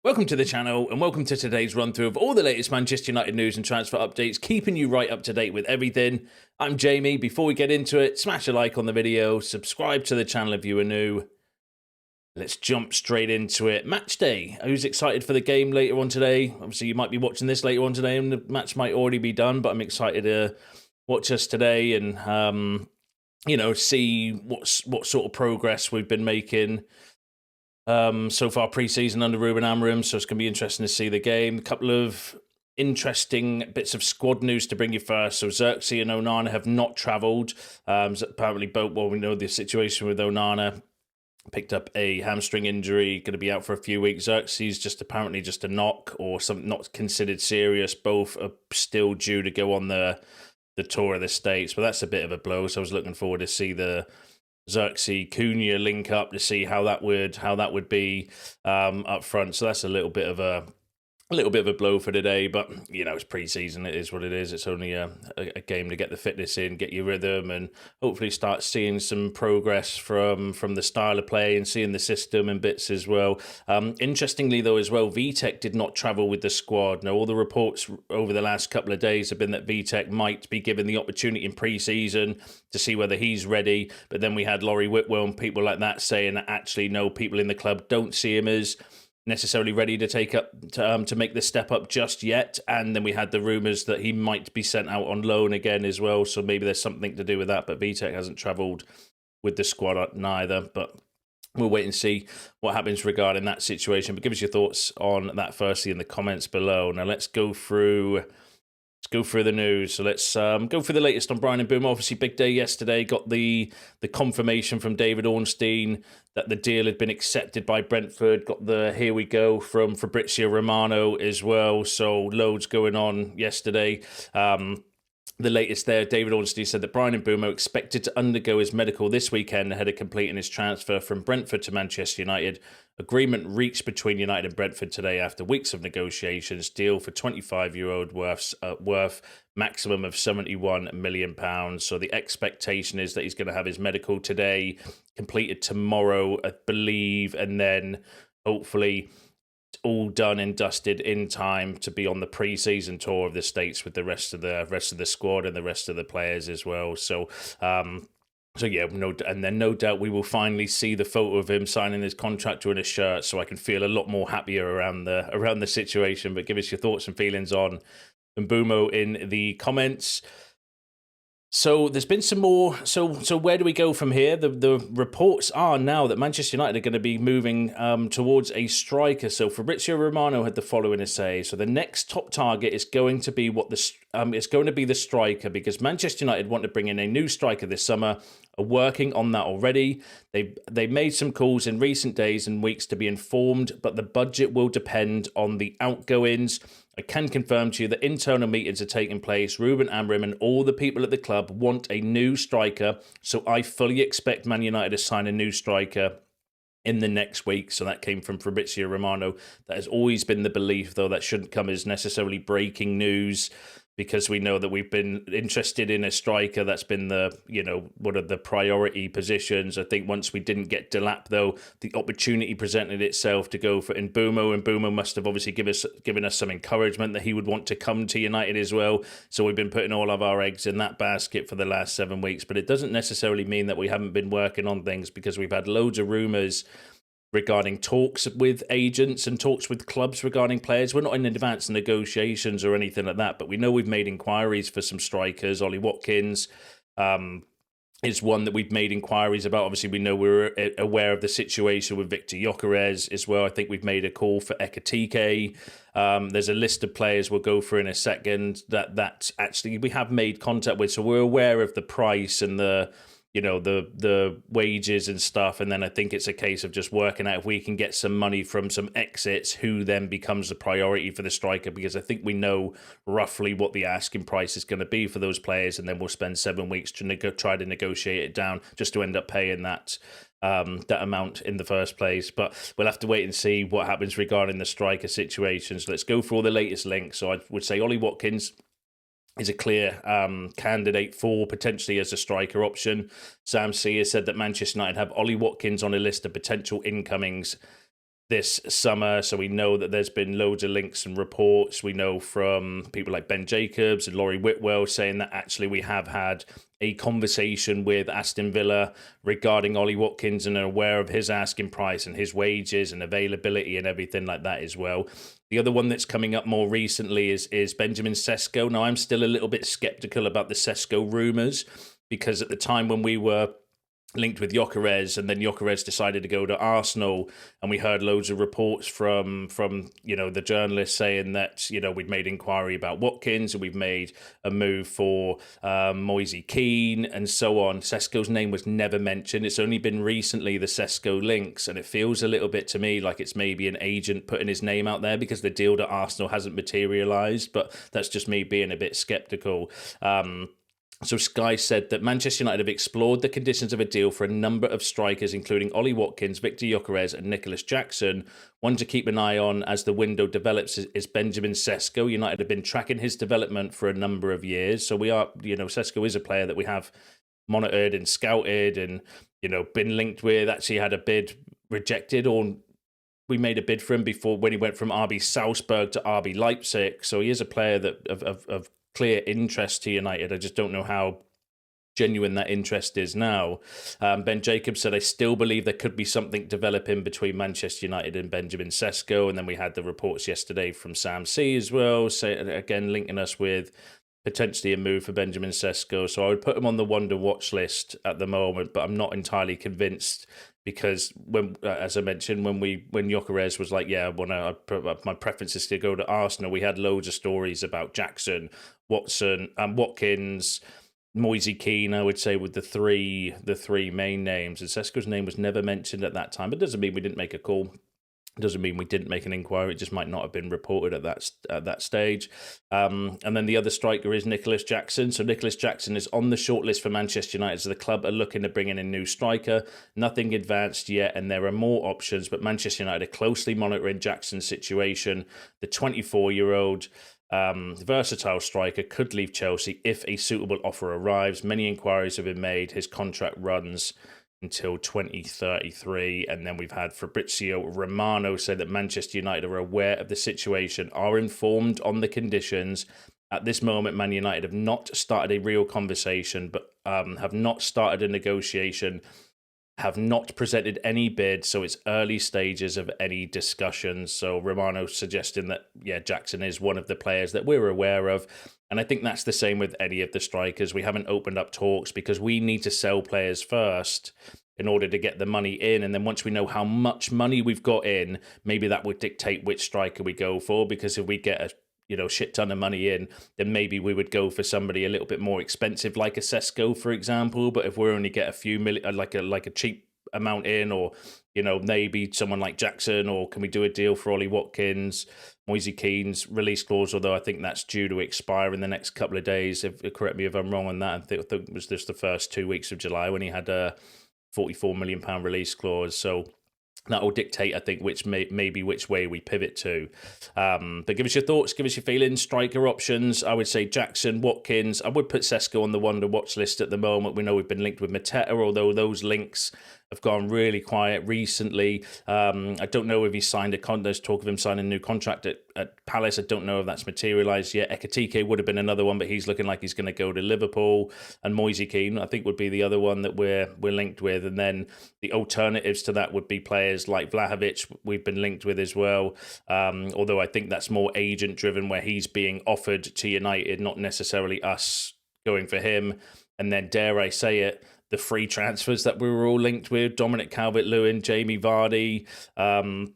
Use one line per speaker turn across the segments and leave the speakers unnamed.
Welcome to the channel and welcome to today's run through of all the latest Manchester United news and transfer updates, keeping you right up to date with everything. I'm Jamie. Before we get into it, smash a like on the video, subscribe to the channel if you are new. Let's jump straight into it. Match day. Who's excited for the game later on today? Obviously, you might be watching this later on today and the match might already be done, but I'm excited to watch us today and, see what sort of progress we've been making so far pre-season under Ruben Amorim, so it's going to be interesting to see the game. A couple of interesting bits of squad news to bring you first. So Xerxes and Onana have not travelled. Apparently both, well, we know the situation with Onana. Picked up a hamstring injury, going to be out for a few weeks. Xerxes apparently just a knock or something not considered serious. Both are still due to go on the tour of the States, but that's a bit of a blow. So I was looking forward to see the Xerxes Cunha link up to see how that would be up front. So that's a little bit of a blow for today, but it's pre-season. It is what it is. It's only a game to get the fitness in, get your rhythm, and hopefully start seeing some progress from the style of play and seeing the system and bits as well. Interestingly, though, as well, Vitek did not travel with the squad. Now, all the reports over the last couple of days have been that Vitek might be given the opportunity in pre-season to see whether he's ready. But then we had Laurie Whitwell and people like that saying that actually no, people in the club don't see him as necessarily ready to take up to make the step up just yet. And then we had the rumours that he might be sent out on loan again as well, so maybe there's something to do with that. But Vitek hasn't travelled with the squad neither, but we'll wait and see what happens regarding that situation. But give us your thoughts on that firstly in the comments below. Now let's go through the news. So let's go through the latest on Bryan Mbeumo. Obviously, big day yesterday. Got the confirmation from David Ornstein that the deal had been accepted by Brentford. Got the here we go from Fabrizio Romano as well. So loads going on yesterday. The latest there, David Ornstein said that Bryan Mbeumo expected to undergo his medical this weekend ahead of completing his transfer from Brentford to Manchester United. Agreement reached between United and Brentford today after weeks of negotiations. Deal for 25-year-old worth maximum of £71 million. So the expectation is that he's going to have his medical today, completed tomorrow, I believe, and then hopefully all done and dusted in time to be on the pre-season tour of the States with the rest of the squad and the rest of the players as well. So yeah, no doubt we will finally see the photo of him signing his contract or in a shirt, so I can feel a lot more happier around the situation. But give us your thoughts and feelings on Mbeumo in the comments. So there's been some more. So where do we go from here? The reports are now that Manchester United are going to be moving towards a striker. So Fabrizio Romano had the following to say. So the next top target is going to be the striker, because Manchester United want to bring in a new striker this summer. Are working on that already. They made some calls in recent days and weeks to be informed, but the budget will depend on the outgoings. I can confirm to you that internal meetings are taking place. Ruben Amorim and all the people at the club want a new striker, so I fully expect Man United to sign a new striker in the next week. So that came from Fabrizio Romano. That has always been the belief, though that shouldn't come as necessarily breaking news, because we know that we've been interested in a striker. That's been one of the priority positions. I think once we didn't get Delap, though, the opportunity presented itself to go for Mbeumo. Mbeumo must have obviously given us some encouragement that he would want to come to United as well. So we've been putting all of our eggs in that basket for the last 7 weeks. But it doesn't necessarily mean that we haven't been working on things, because we've had loads of rumours regarding talks with agents and talks with clubs regarding players. We're not in advanced negotiations or anything like that, but we know we've made inquiries for some strikers. Ollie Watkins is one that we've made inquiries about. Obviously, we know we're aware of the situation with Victor Gyökeres as well. I think we've made a call for Ekitike. There's a list of players we'll go through in a second that actually we have made contact with, so we're aware of the price and the wages and stuff. And then I think it's a case of just working out if we can get some money from some exits, who then becomes the priority for the striker, because I think we know roughly what the asking price is going to be for those players, and then we'll spend 7 weeks to try to negotiate it down just to end up paying that amount in the first place. But we'll have to wait and see what happens regarding the striker situation. So let's go for all the latest links. So I would say Ollie Watkins is a clear candidate for potentially as a striker option. Sam C has said that Manchester United have Ollie Watkins on a list of potential incomings this summer. So we know that there's been loads of links and reports. We know from people like Ben Jacobs and Laurie Whitwell saying that actually we have had a conversation with Aston Villa regarding Ollie Watkins and are aware of his asking price and his wages and availability and everything like that as well. The other one that's coming up more recently is Benjamin Sesko. Now, I'm still a little bit skeptical about the Sesko rumours, because at the time when we were linked with Gyökeres, and then Gyökeres decided to go to Arsenal, and we heard loads of reports from the journalists saying that we'd made inquiry about Watkins and we've made a move for Moise Kean and so on. Sesko's name was never mentioned. It's only been recently the Sesko links, and it feels a little bit to me like it's maybe an agent putting his name out there because the deal to Arsenal hasn't materialised, but that's just me being a bit sceptical. So Sky said that Manchester United have explored the conditions of a deal for a number of strikers, including Ollie Watkins, Victor Gyökeres and Nicholas Jackson. One to keep an eye on as the window develops is Benjamin Sesko. United have been tracking his development for a number of years. So we are, Sesko is a player that we have monitored and scouted and, been linked with. Actually had a bid rejected, or we made a bid for him before when he went from RB Salzburg to RB Leipzig. So he is a player that of clear interest to United. I just don't know how genuine that interest is now. Ben Jacobs said, I still believe there could be something developing between Manchester United and Benjamin Sesko. And then we had the reports yesterday from Sam C as well, again linking us with potentially a move for Benjamin Sesko. So I would put him on the Wonder watch list at the moment, but I'm not entirely convinced, because when, as I mentioned, when Gyökeres was like, my preference is to go to Arsenal, we had loads of stories about Jackson, Watkins, Moise Kean, I would say, with the three main names. And Sesko's name was never mentioned at that time. It doesn't mean we didn't make a call. It doesn't mean we didn't make an inquiry. It just might not have been reported at that stage. And then the other striker is Nicholas Jackson. So Nicholas Jackson is on the shortlist for Manchester United. So the club are looking to bring in a new striker. Nothing advanced yet, and there are more options. But Manchester United are closely monitoring Jackson's situation. The 24-year-old versatile striker could leave Chelsea if a suitable offer arrives. Many inquiries have been made. His contract runs until 2033. And then we've had Fabrizio Romano say that Manchester United are aware of the situation, are informed on the conditions. At this moment, Man United have not started a real conversation, but have not started a negotiation, have not presented any bid, so it's early stages of any discussions. So Romano suggesting that, Jackson is one of the players that we're aware of. And I think that's the same with any of the strikers. We haven't opened up talks because we need to sell players first in order to get the money in. And then once we know how much money we've got in, maybe that would dictate which striker we go for. Because if we get a shit ton of money in, then maybe we would go for somebody a little bit more expensive, like a Sesko, for example. But if we only get a few million, like a cheap amount in, or maybe someone like Jackson, or can we do a deal for Ollie Watkins, Moise Kean's release clause, although I think that's due to expire in the next couple of days. Correct me if I'm wrong on that. I think it was just the first 2 weeks of July when he had a £44 million release clause. So that will dictate, I think, which way we pivot to. But give us your thoughts, give us your feelings. Striker options, I would say Jackson, Watkins. I would put Sesko on the Wonder watch list at the moment. We know we've been linked with Mateta, although those links have gone really quiet recently. I don't know if he signed there's talk of him signing a new contract at Palace. I don't know if that's materialised yet. Ekitike would have been another one, but he's looking like he's going to go to Liverpool. And Moise Kean, I think, would be the other one that we're linked with. And then the alternatives to that would be players like Vlahovic, we've been linked with as well. Although I think that's more agent-driven, where he's being offered to United, not necessarily us going for him. And then, dare I say it, the free transfers that we were all linked with, Dominic Calvert-Lewin, Jamie Vardy, and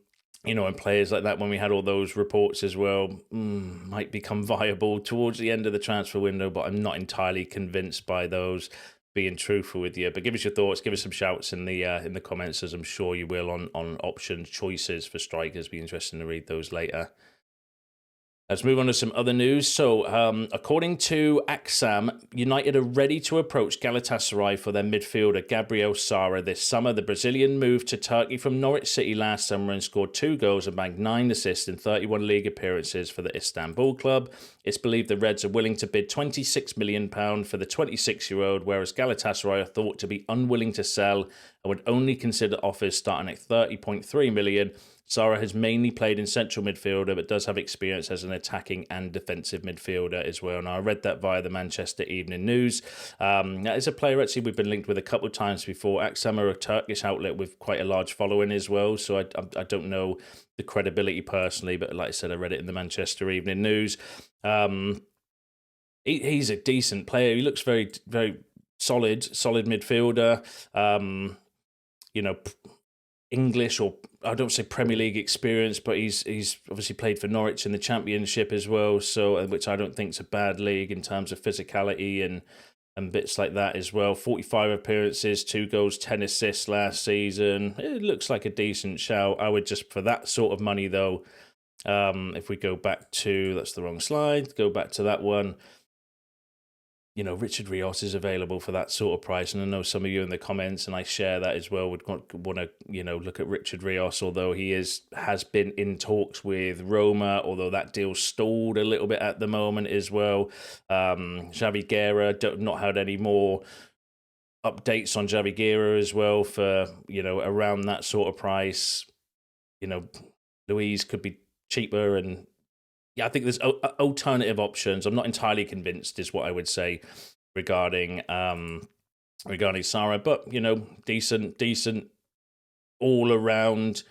players like that, when we had all those reports as well, might become viable towards the end of the transfer window, but I'm not entirely convinced by those, being truthful with you. But give us your thoughts, give us some shouts in the comments, as I'm sure you will, on option choices for strikers. Be interesting to read those later. Let's move on to some other news. So, according to Aksam, United are ready to approach Galatasaray for their midfielder Gabriel Sara this summer. The Brazilian moved to Turkey from Norwich City last summer and scored 2 goals and bagged 9 assists in 31 league appearances for the Istanbul club. It's believed the Reds are willing to bid £26 million for the 26-year-old, whereas Galatasaray are thought to be unwilling to sell and would only consider offers starting at £30.3 million Sara has mainly played in central midfielder, but does have experience as an attacking and defensive midfielder as well. Now, I read that via the Manchester Evening News. That is a player, actually, we've been linked with a couple of times before. Aksam are a Turkish outlet with quite a large following as well, so I don't know the credibility personally, but like I said, I read it in the Manchester Evening News. He's a decent player. He looks very, very solid midfielder. English, or I don't say Premier League experience, but he's obviously played for Norwich in the Championship as well, so which I don't think is a bad league in terms of physicality and bits like that as well. 45 appearances, 2 goals, 10 assists last season. It looks like a decent shout. I would just, for that sort of money though, if we go back to, that's the wrong slide, go back to that one. Richard Rios is available for that sort of price. And I know some of you in the comments, and I share that as well, would want to, look at Richard Rios, although he has been in talks with Roma, although that deal stalled a little bit at the moment as well. Xavi Guerra, not had any more updates on Xavi Guerra as well for, around that sort of price. Louise could be cheaper, and yeah, I think there's alternative options. I'm not entirely convinced, is what I would say regarding Sara, but decent all around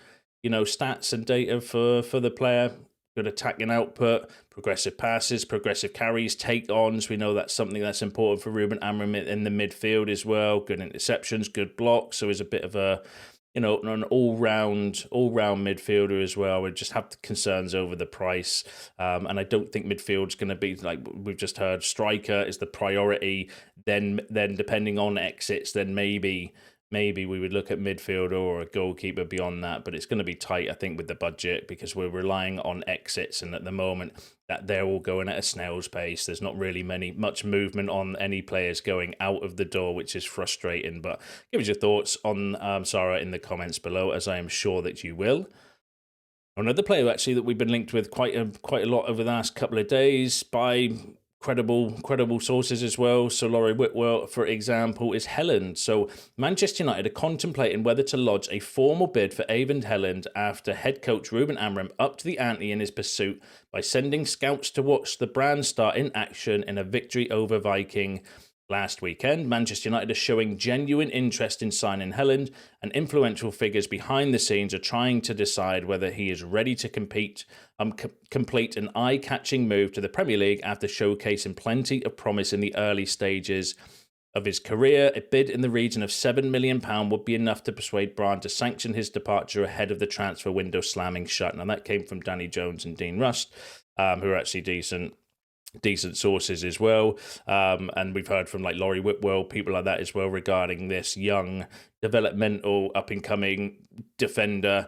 stats and data for the player. Good attacking output, progressive passes, progressive carries, take-ons. We know that's something that's important for Ruben Amorim in the midfield as well. Good interceptions, good blocks. So he's a bit of a an all-round midfielder as well. We just have concerns over the price, and I don't think midfield's going to be, like we've just heard, striker is the priority. Then depending on exits, then maybe we would look at midfielder or a goalkeeper beyond that, but it's going to be tight, I think, with the budget, because we're relying on exits, and at the moment that they're all going at a snail's pace. There's not really much movement on any players going out of the door, which is frustrating. But give us your thoughts on Sara in the comments below, as I am sure that you will. Another player actually that we've been linked with quite a lot over the last couple of days by credible sources as well. So Laurie Whitwell, for example, is Helland. So Manchester United are contemplating whether to lodge a formal bid for Eivind Helland after head coach Ruben Amorim upped the ante in his pursuit by sending scouts to watch the brand start in action in a victory over Viking last weekend. Manchester United are showing genuine interest in signing Helland, and influential figures behind the scenes are trying to decide whether he is ready to complete an eye-catching move to the Premier League after showcasing plenty of promise in the early stages of his career. A bid in the region of £7 million would be enough to persuade Bryan to sanction his departure ahead of the transfer window slamming shut. Now, that came from Danny Jones and Dean Rust, who are actually decent sources as well, and we've heard from like Laurie Whitwell, people like that as well, regarding this young developmental up-and-coming defender.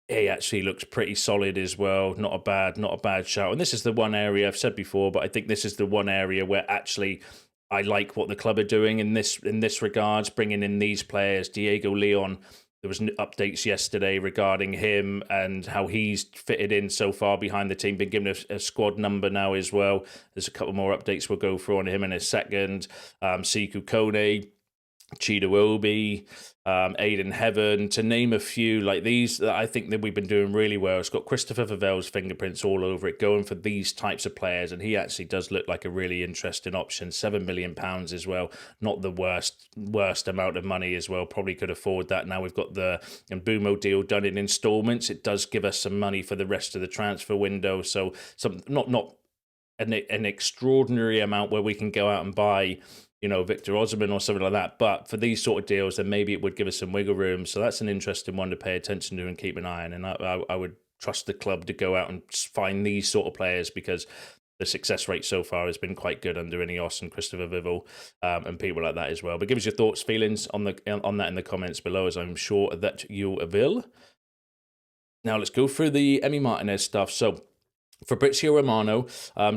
He actually looks pretty solid as well. Not a bad shout. And this is the one area I've said before, but I think this is the one area where actually I like what the club are doing in this regards, bringing in these players. Diego Leon, there was updates yesterday regarding him and how he's fitted in so far behind the team, been given a squad number now as well. There's a couple more updates we'll go through on him in a second. Sekou Kone, Chido Obi, Aiden Heaven, to name a few. Like these, that I think that we've been doing really well. It's got Christopher Favel's fingerprints all over it, going for these types of players, and he actually does look like a really interesting option. £7 million as well, not the worst amount of money as well. Probably could afford that. Now we've got the Mbeumo deal done in installments. It does give us some money for the rest of the transfer window. So not an extraordinary amount where we can go out and buy Victor Osimhen or something like that. But for these sort of deals, then maybe it would give us some wiggle room. So that's an interesting one to pay attention to and keep an eye on. And I would trust the club to go out and find these sort of players, because the success rate so far has been quite good under Ineos and Christopher Vivel and people like that as well. But give us your thoughts, feelings on that in the comments below, as I'm sure that you will. Now let's go through the Emi Martinez stuff. So Fabrizio Romano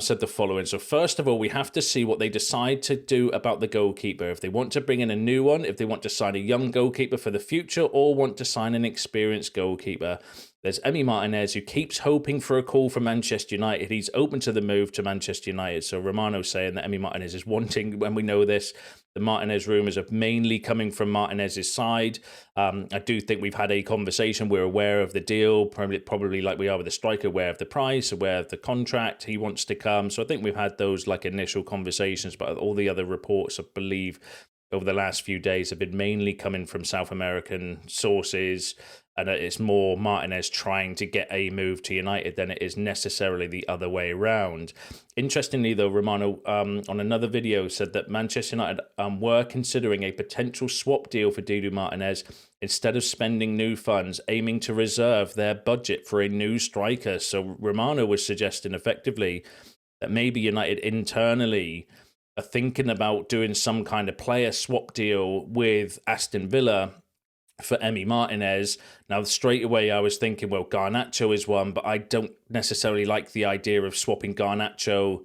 said the following. So first of all, we have to see what they decide to do about the goalkeeper. If they want to bring in a new one, if they want to sign a young goalkeeper for the future, or want to sign an experienced goalkeeper. There's Emi Martinez, who keeps hoping for a call from Manchester United. He's open to the move to Manchester United. So Romano saying that Emi Martinez is wanting, when we know this, the Martinez rumours are mainly coming from Martinez's side. I do think we've had a conversation. We're aware of the deal, probably like we are with the striker, aware of the price, aware of the contract he wants to come. So I think we've had those like initial conversations, but all the other reports, I believe, over the last few days have been mainly coming from South American sources, and it's more Martinez trying to get a move to United than it is necessarily the other way around. Interestingly, though, Romano on another video said that Manchester United were considering a potential swap deal for Didu Martinez instead of spending new funds, aiming to reserve their budget for a new striker. So Romano was suggesting effectively that maybe United internally are thinking about doing some kind of player swap deal with Aston Villa for Emi Martinez. Now, straight away, I was thinking, well, Garnacho is one, but I don't necessarily like the idea of swapping Garnacho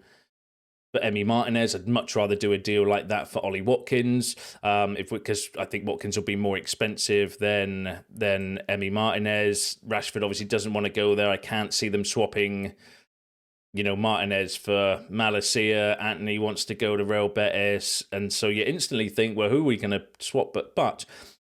for Emi Martinez. I'd much rather do a deal like that for Ollie Watkins, because I think Watkins will be more expensive than Emi Martinez. Rashford obviously doesn't want to go there. I can't see them swapping, Martinez for Malacia. Antony wants to go to Real Betis. And so you instantly think, well, who are we going to swap? But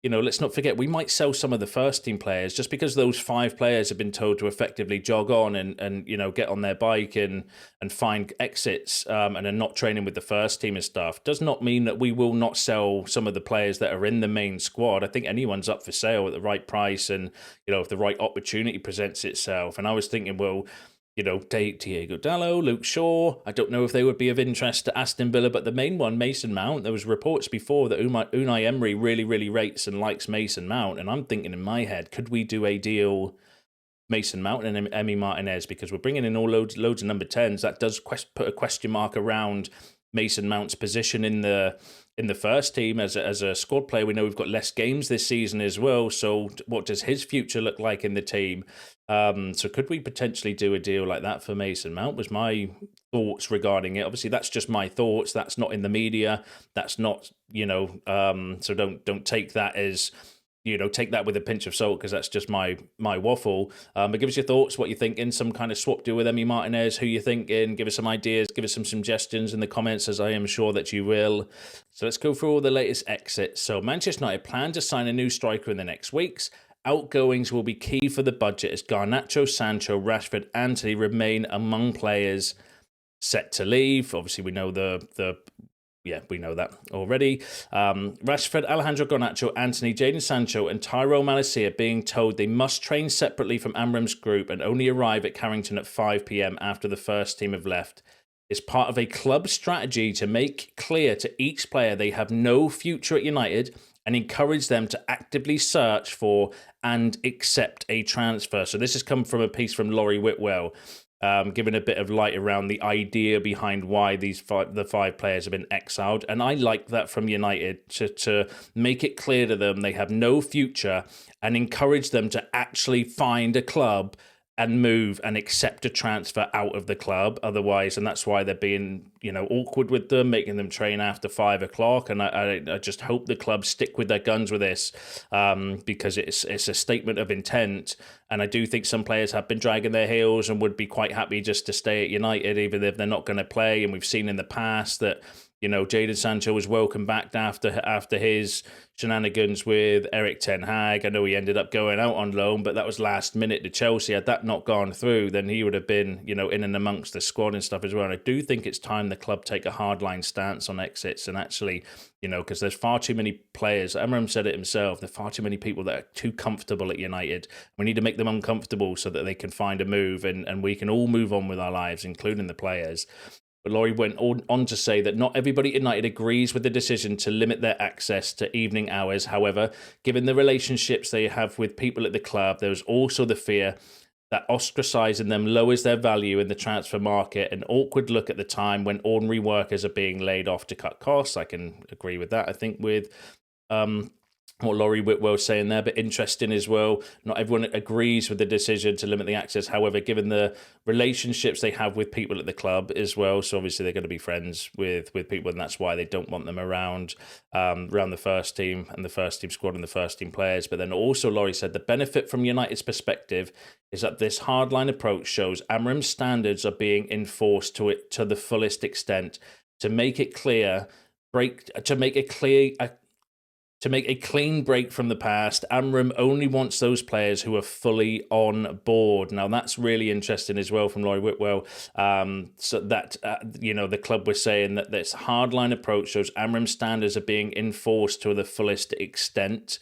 let's not forget, we might sell some of the first team players just because those 5 players have been told to effectively jog on and get on their bike and find exits and are not training with the first team and stuff. Does not mean that we will not sell some of the players that are in the main squad. I think anyone's up for sale at the right price and, if the right opportunity presents itself. And I was thinking, well, Diego Dallo, Luke Shaw, I don't know if they would be of interest to Aston Villa, but the main one, Mason Mount, there was reports before that Unai Emery really, really rates and likes Mason Mount, and I'm thinking in my head, could we do a deal Mason Mount and Emi Martinez, because we're bringing in all loads of number 10s. That does put a question mark around Mason Mount's position in the first team as a squad player. We know we've got less games this season as well, so what does his future look like in the team? So could we potentially do a deal like that for Mason Mount, was my thoughts regarding it. Obviously, that's just my thoughts. That's not in the media. That's not, so don't take that as, take that with a pinch of salt, because that's just my waffle. But give us your thoughts, what you think in some kind of swap deal with Emi Martinez, who you thinking, give us some ideas, give us some suggestions in the comments, as I am sure that you will. So let's go through all the latest exits. So Manchester United plan to sign a new striker in the next weeks. Outgoings will be key for the budget as Garnacho, Sancho, Rashford, Antony remain among players set to leave. Obviously, we know we know that already. Rashford, Alejandro Garnacho, Antony, Jadon Sancho, and Tyrone Malacia being told they must train separately from Amram's group and only arrive at Carrington at 5 p.m. after the first team have left. Is part of a club strategy to make clear to each player they have no future at United and encourage them to actively search for and accept a transfer. So this has come from a piece from Laurie Whitwell, giving a bit of light around the idea behind why the 5 players have been exiled. And I like that from United, to make it clear to them they have no future and encourage them to actually find a club and move and accept a transfer out of the club otherwise. And that's why they're being, awkward with them, making them train after 5 o'clock. And I just hope the club stick with their guns with this, because it's a statement of intent. And I do think some players have been dragging their heels and would be quite happy just to stay at United, even if they're not going to play. And we've seen in the past that, Jadon Sancho was welcomed back after his shenanigans with Eric Ten Hag. I know he ended up going out on loan, but that was last minute to Chelsea. Had that not gone through, then he would have been, in and amongst the squad and stuff as well. And I do think it's time the club take a hardline stance on exits and actually, because there's far too many players. Amram said it himself. There are far too many people that are too comfortable at United. We need to make them uncomfortable so that they can find a move and we can all move on with our lives, including the players. But Laurie went on to say that not everybody at United agrees with the decision to limit their access to evening hours. However, given the relationships they have with people at the club, there is also the fear that ostracising them lowers their value in the transfer market, an awkward look at the time when ordinary workers are being laid off to cut costs. I can agree with that, I think, with what Laurie Whitwell's saying there, but interesting as well. Not everyone agrees with the decision to limit the access. However, given the relationships they have with people at the club as well, so obviously they're going to be friends with people, and that's why they don't want them around the first team and the first team squad and the first team players. But then also Laurie said the benefit from United's perspective is that this hardline approach shows Amram's standards are being enforced to the fullest extent. To make it clear, break to make a clean break from the past. Amram only wants those players who are fully on board. Now, that's really interesting as well from Laurie Whitwell. So that, the club was saying that this hardline approach shows Amram's standards are being enforced to the fullest extent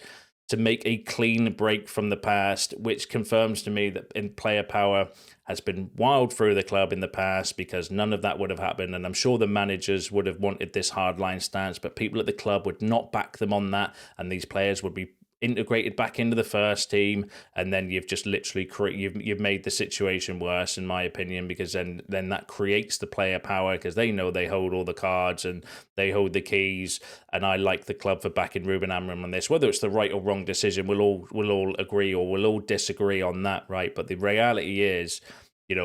to make a clean break from the past, which confirms to me that in player power has been wild through the club in the past, because none of that would have happened. And I'm sure the managers would have wanted this hardline stance, but people at the club would not back them on that. And these players would be integrated back into the first team, and then you've just literally you've made the situation worse, in my opinion, because then that creates the player power, because they know they hold all the cards and they hold the keys. And I like the club for backing Ruben Amram on this. Whether it's the right or wrong decision, we'll all agree or we'll all disagree on that, right? But the reality is,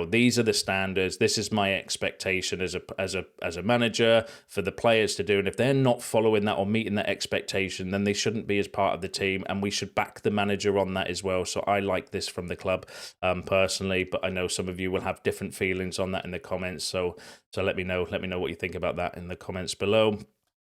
these are the standards. This is my expectation as a manager for the players to do. And if they're not following that or meeting that expectation, then they shouldn't be as part of the team. And we should back the manager on that as well. So I like this from the club personally, but I know some of you will have different feelings on that in the comments. So let me know what you think about that in the comments below.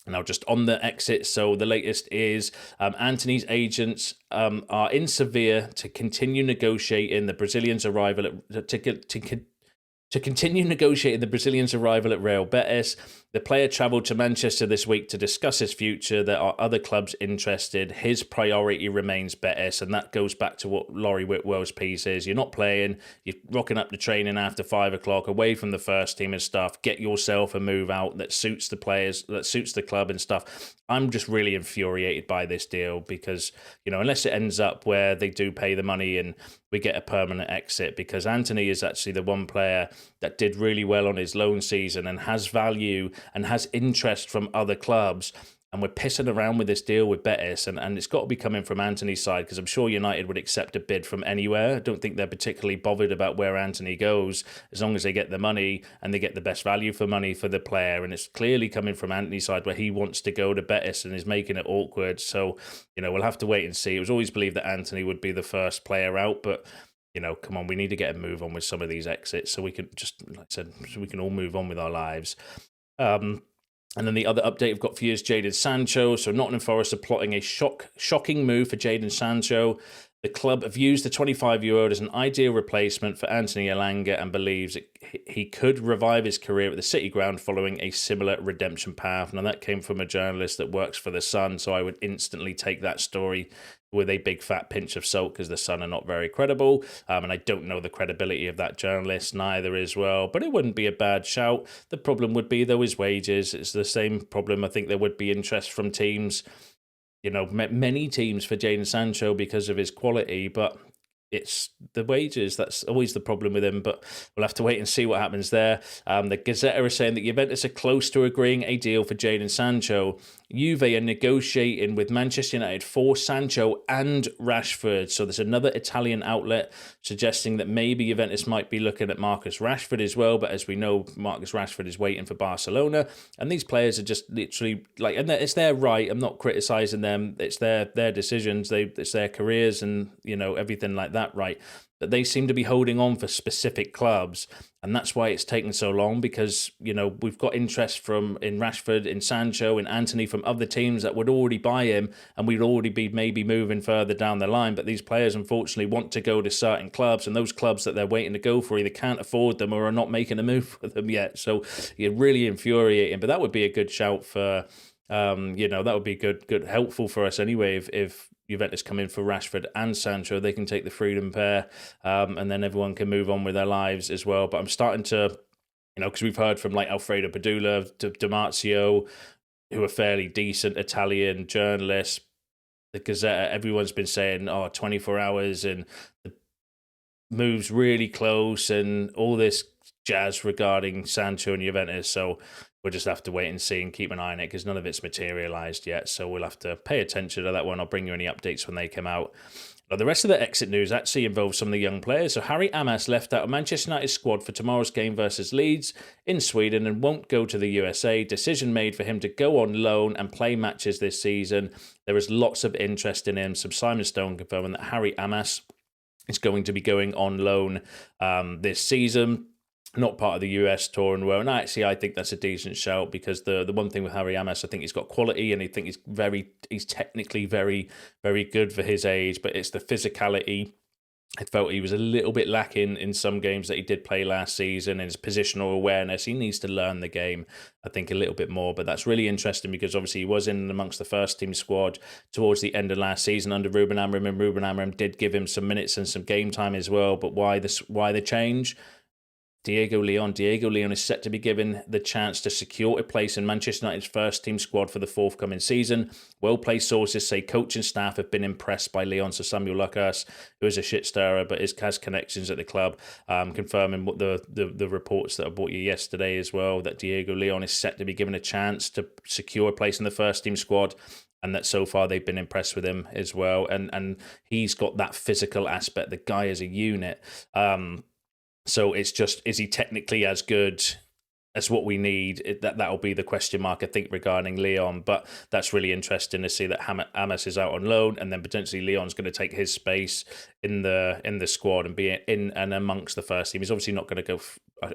Now, just on the exit, so the latest is Antony's agents are in Sevilla to continue negotiating the Brazilian's arrival to continue negotiating the Brazilian's arrival at Real Betis. The player travelled to Manchester this week to discuss his future. There are other clubs interested. His priority remains Betis, and that goes back to what Laurie Whitwell's piece is. You're not playing, you're rocking up to training after 5 o'clock, away from the first team and stuff. Get yourself a move out that suits the players, that suits the club and stuff. I'm just really infuriated by this deal because, unless it ends up where they do pay the money and we get a permanent exit, because Antony is actually the one player that did really well on his loan season and has value and has interest from other clubs. And we're pissing around with this deal with Betis, and it's got to be coming from Antony's side, because I'm sure United would accept a bid from anywhere. I don't think they're particularly bothered about where Antony goes, as long as they get the money and they get the best value for money for the player. And it's clearly coming from Antony's side where he wants to go to Betis and is making it awkward. So, we'll have to wait and see. It was always believed that Antony would be the first player out, but come on, we need to get a move on with some of these exits so we can just, like I said, so we can all move on with our lives. And then the other update I've got for you is Jadon Sancho. So Nottingham Forest are plotting a shocking move for Jadon Sancho. The club views the 25-year-old as an ideal replacement for Anthony Elanga and believes he could revive his career at the City ground following a similar redemption path. Now, that came from a journalist that works for The Sun, so I would instantly take that story with a big fat pinch of salt, because The Sun are not very credible, and I don't know the credibility of that journalist neither as well, but it wouldn't be a bad shout. The problem would be, though, his wages. It's the same problem. I think there would be interest from teams, many teams for Jadon Sancho because of his quality, but it's the wages. That's always the problem with him, but we'll have to wait and see what happens there. The Gazette are saying that Juventus are close to agreeing a deal for Jadon Sancho. Juve are negotiating with Manchester United for Sancho and Rashford. So there's another Italian outlet suggesting that maybe Juventus might be looking at Marcus Rashford as well. But as we know, Marcus Rashford is waiting for Barcelona. And these players are just literally and it's their right. I'm not criticising them. It's their decisions. It's their careers and, everything like that, right? But they seem to be holding on for specific clubs. And that's why it's taken so long, because, we've got interest in Rashford, in Sancho, in Antony from other teams that would already buy him, and we'd already be maybe moving further down the line. But these players, unfortunately, want to go to certain clubs, and those clubs that they're waiting to go for either can't afford them or are not making a move for them yet. So you're really infuriating. But that would be a good shout for, that would be good, helpful for us anyway if Juventus come in for Rashford and Sancho. They can take the freedom pair, and then everyone can move on with their lives as well. But I'm starting to, because we've heard from like Alfredo Padula, Damasio, who are fairly decent Italian journalists. The Gazette, everyone's been saying, 24 hours and the move's really close and all this jazz regarding Sancho and Juventus. So we'll just have to wait and see and keep an eye on it, because none of it's materialised yet. So we'll have to pay attention to that one. I'll bring you any updates when they come out. Now, the rest of the exit news actually involves some of the young players. So Harry Amas left out of Manchester United's squad for tomorrow's game versus Leeds in Sweden and won't go to the USA. Decision made for him to go on loan and play matches this season. There is lots of interest in him. So Simon Stone confirming that Harry Amas is going to be going on loan this season.
not part of the US tour and well. And actually, I think that's a decent shout, because the one thing with Harry Amas, I think he's got quality, and I think he's technically very, very good for his age, but it's the physicality. I felt he was a little bit lacking in some games that he did play last season, and his positional awareness. He needs to learn the game, I think, a little bit more. But that's really interesting, because obviously he was in and amongst the first team squad towards the end of last season under Ruben Amorim, and Ruben Amorim did give him some minutes and some game time as well. But why the change? Diego Leon is set to be given the chance to secure a place in Manchester United's first team squad for the forthcoming season. Well-placed sources say coach and staff have been impressed by Leon. So Samuel Lucas, who is a shit stirrer but has connections at the club, confirming what the reports that I brought you yesterday as well, that Diego Leon is set to be given a chance to secure a place in the first team squad, and that so far they've been impressed with him as well. And he's got that physical aspect. The guy is a unit. So it's just, is he technically as good as what we need? That'll be the question mark, I think, regarding Leon. But that's really interesting to see that Amas is out on loan, and then potentially Leon's going to take his space in the squad and be in and amongst the first team. He's obviously not going to go,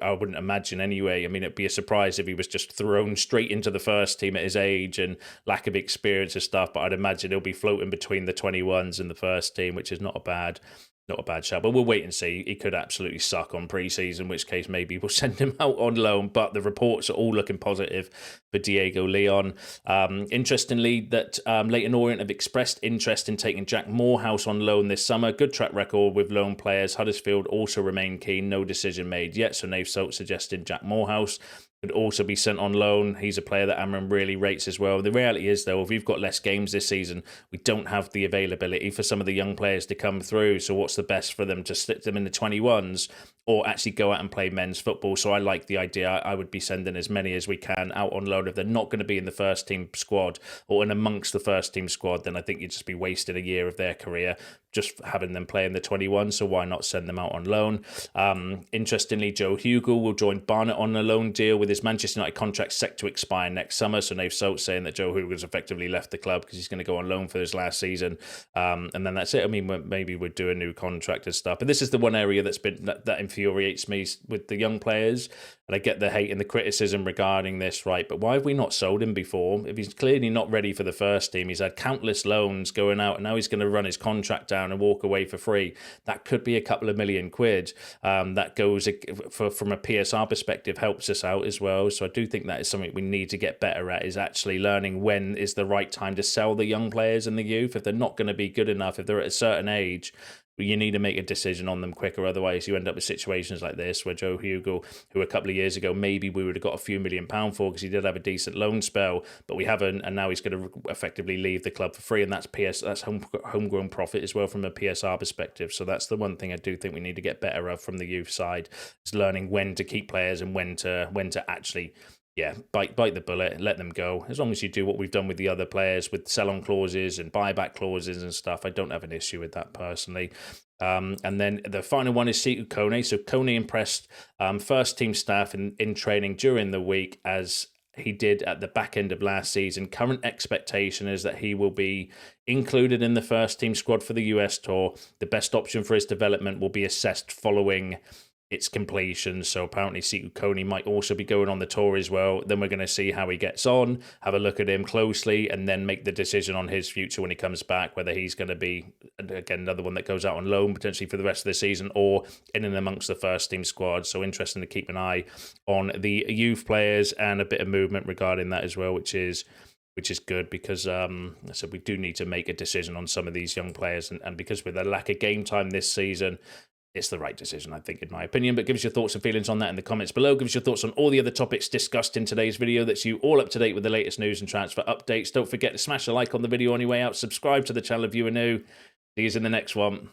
I wouldn't imagine anyway. I mean, it'd be a surprise if he was just thrown straight into the first team at his age and lack of experience and stuff. But I'd imagine he'll be floating between the 21s and the first team, which is not a bad shout, but we'll wait and see. He could absolutely suck on pre-season, in which case maybe we'll send him out on loan, but the reports are all looking positive for Diego Leon. Interestingly, that Leyton Orient have expressed interest in taking Jack Morehouse on loan this summer. Good track record with loan players. Huddersfield also remain keen. No decision made yet, so Nave Soap suggested Jack Morehouse could also be sent on loan. He's a player that Amram really rates as well. The reality is, though, if we've got less games this season, we don't have the availability for some of the young players to come through. So what's the best for them, to stick them in the 21s or actually go out and play men's football? So I like the idea. I would be sending as many as we can out on loan. If they're not going to be in the first team squad or in amongst the first team squad, then I think you'd just be wasting a year of their career just having them play in the 21. So why not send them out on loan? Interestingly, Joe Hugo will join Barnet on a loan deal, with his Manchester United contract set to expire next summer. So Nave Soap saying that Joe Hugo's effectively left the club because he's going to go on loan for his last season. And then that's it. I mean, maybe we'd do a new contract and stuff. But this is the one area that infuriates me with the young players. And I get the hate and the criticism regarding this, right? But why have we not sold him before? If he's clearly not ready for the first team, he's had countless loans going out, and now he's going to run his contract down and walk away for free. That could be a couple of million quid. That goes, from a PSR perspective, helps us out as well. So I do think that is something we need to get better at, is actually learning when is the right time to sell the young players and the youth. If they're not going to be good enough, if they're at a certain age, you need to make a decision on them quicker. Otherwise, you end up with situations like this where Joe Hugo, who a couple of years ago maybe we would have got a few £1 million for because he did have a decent loan spell, but we haven't, and now he's going to effectively leave the club for free, and that's homegrown profit as well from a PSR perspective. So that's the one thing I do think we need to get better at from the youth side, is learning when to keep players and when to actually bite the bullet, let them go. As long as you do what we've done with the other players, with sell-on clauses and buyback clauses and stuff, I don't have an issue with that personally. And then the final one is Sekou Kone. So Kone impressed first team staff in training during the week, as he did at the back end of last season. Current expectation is that he will be included in the first team squad for the US tour. The best option for his development will be assessed following its completion. So apparently Sekou Kone might also be going on the tour as well. Then we're going to see how he gets on, have a look at him closely, and then make the decision on his future when he comes back, whether he's going to be, again, another one that goes out on loan potentially for the rest of the season or in and amongst the first team squad. So interesting to keep an eye on the youth players, and a bit of movement regarding that as well, which is good, because so we do need to make a decision on some of these young players, and because with a lack of game time this season, it's the right decision, I think, in my opinion. But give us your thoughts and feelings on that in the comments below. Give us your thoughts on all the other topics discussed in today's video. That's you all up to date with the latest news and transfer updates. Don't forget to smash a like on the video on your way out. Subscribe to the channel if you are new. See you in the next one.